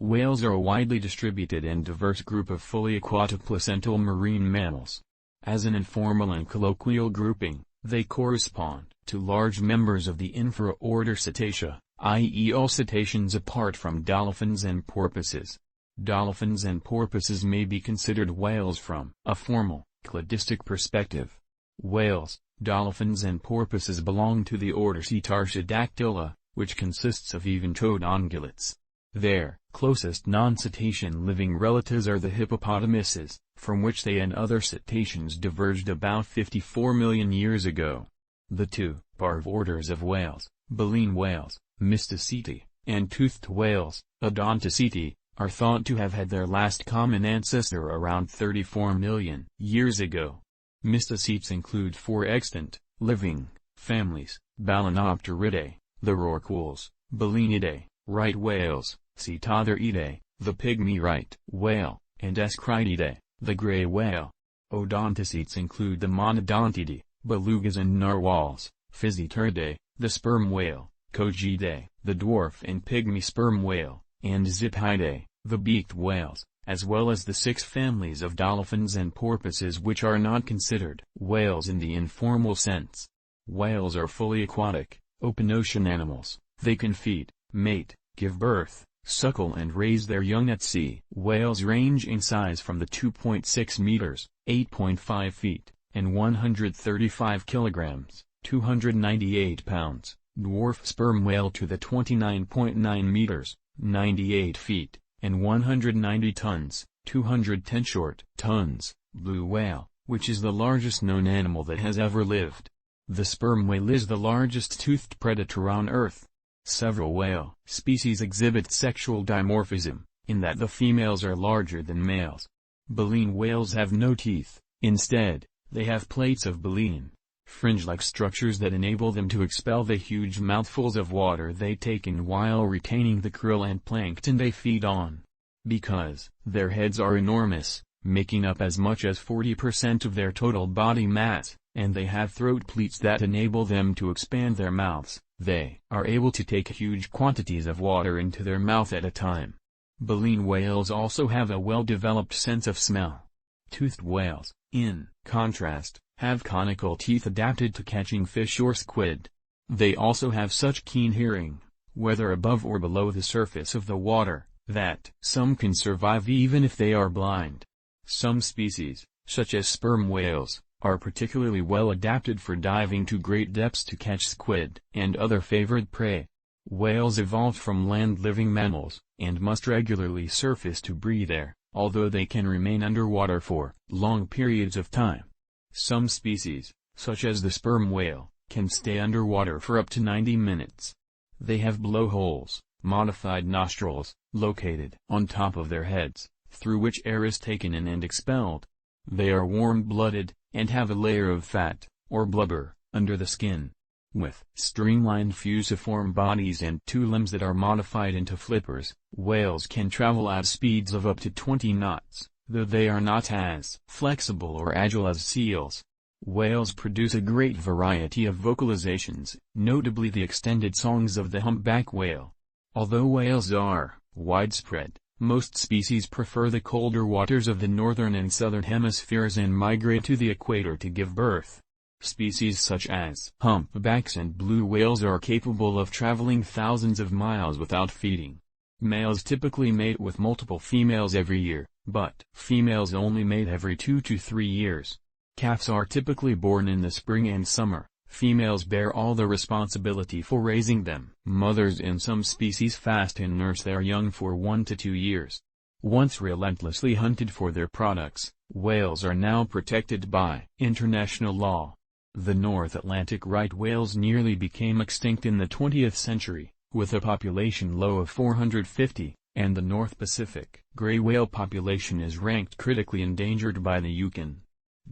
Whales are a widely distributed and diverse group of fully aquatic placental marine mammals. As an informal and colloquial grouping, they correspond to large members of the infraorder Cetacea, i.e. all cetaceans apart from dolphins and porpoises. Dolphins and porpoises may be considered whales from a formal, cladistic perspective. Whales, dolphins and porpoises belong to the order Cetartiodactyla, which consists of even-toed ungulates. Their closest non-cetacean living relatives are the hippopotamuses, from which they and other cetaceans diverged about 54 million years ago. The two parv orders of whales, baleen whales, Mysticeti, and toothed whales, Odontoceti, are thought to have had their last common ancestor around 34 million years ago. Mysticetes include four extant, living, families: Balanopteridae, the rorquals; Balaenidae, right whales; Cetodontidae, the pygmy right whale; and Escrididae, the gray whale. Odontocetes include the Monodontidae, belugas and narwhals; Physeteridae, the sperm whale; Kogidae, the dwarf and pygmy sperm whale; and Zipidae, the beaked whales, as well as the 6 families of dolphins and porpoises which are not considered whales in the informal sense. Whales are fully aquatic, open ocean animals. They can feed, mate, give birth, suckle and raise their young at sea. Whales range in size from the 2.6 meters, 8.5 feet, and 135 kilograms, 298 pounds, dwarf sperm whale to the 29.9 meters, 98 feet, and 190 tons, 210 short tons, blue whale, which is the largest known animal that has ever lived. The sperm whale is the largest toothed predator on Earth. Several whale species exhibit sexual dimorphism, in that the females are larger than males. Baleen whales have no teeth; instead, they have plates of baleen, fringe-like structures that enable them to expel the huge mouthfuls of water they take in while retaining the krill and plankton they feed on. Because their heads are enormous, making up as much as 40% of their total body mass, and they have throat pleats that enable them to expand their mouths, they are able to take huge quantities of water into their mouth at a time. Baleen whales also have a well-developed sense of smell. Toothed whales, in contrast, have conical teeth adapted to catching fish or squid. They also have such keen hearing, whether above or below the surface of the water, that some can survive even if they are blind. Some species, such as sperm whales, are particularly well adapted for diving to great depths to catch squid and other favored prey. Whales evolved from land-living mammals, and must regularly surface to breathe air, although they can remain underwater for long periods of time. Some species, such as the sperm whale, can stay underwater for up to 90 minutes. They have blowholes, modified nostrils, located on top of their heads, through which air is taken in and expelled. They are warm-blooded, and have a layer of fat, or blubber, under the skin. With streamlined fusiform bodies and 2 limbs that are modified into flippers, whales can travel at speeds of up to 20 knots, though they are not as flexible or agile as seals. Whales produce a great variety of vocalizations, notably the extended songs of the humpback whale. Although whales are widespread, most species prefer the colder waters of the northern and southern hemispheres and migrate to the equator to give birth. Species such as humpbacks and blue whales are capable of traveling thousands of miles without feeding. Males typically mate with multiple females every year, but females only mate every 2 to 3 years. Calves are typically born in the spring and summer. Females bear all the responsibility for raising them. Mothers in some species fast and nurse their young for 1 to 2 years. Once relentlessly hunted for their products, whales are now protected by international law. The North Atlantic right whales nearly became extinct in the 20th century, with a population low of 450, and the North Pacific gray whale population is ranked critically endangered by the UN.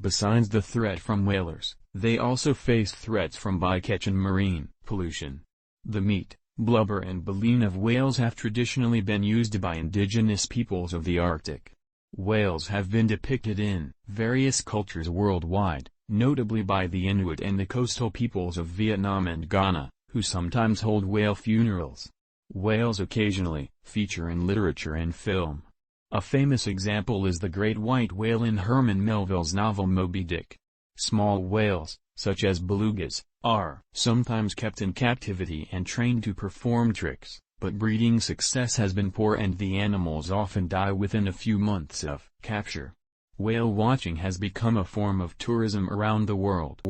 Besides the threat from whalers, they also face threats from bycatch and marine pollution. The meat, blubber and baleen of whales have traditionally been used by indigenous peoples of the Arctic. Whales have been depicted in various cultures worldwide, notably by the Inuit and the coastal peoples of Vietnam and Ghana, who sometimes hold whale funerals. Whales occasionally feature in literature and film. A famous example is the great white whale in Herman Melville's novel Moby Dick. Small whales, such as belugas, are sometimes kept in captivity and trained to perform tricks, but breeding success has been poor and the animals often die within a few months of capture. Whale watching has become a form of tourism around the world.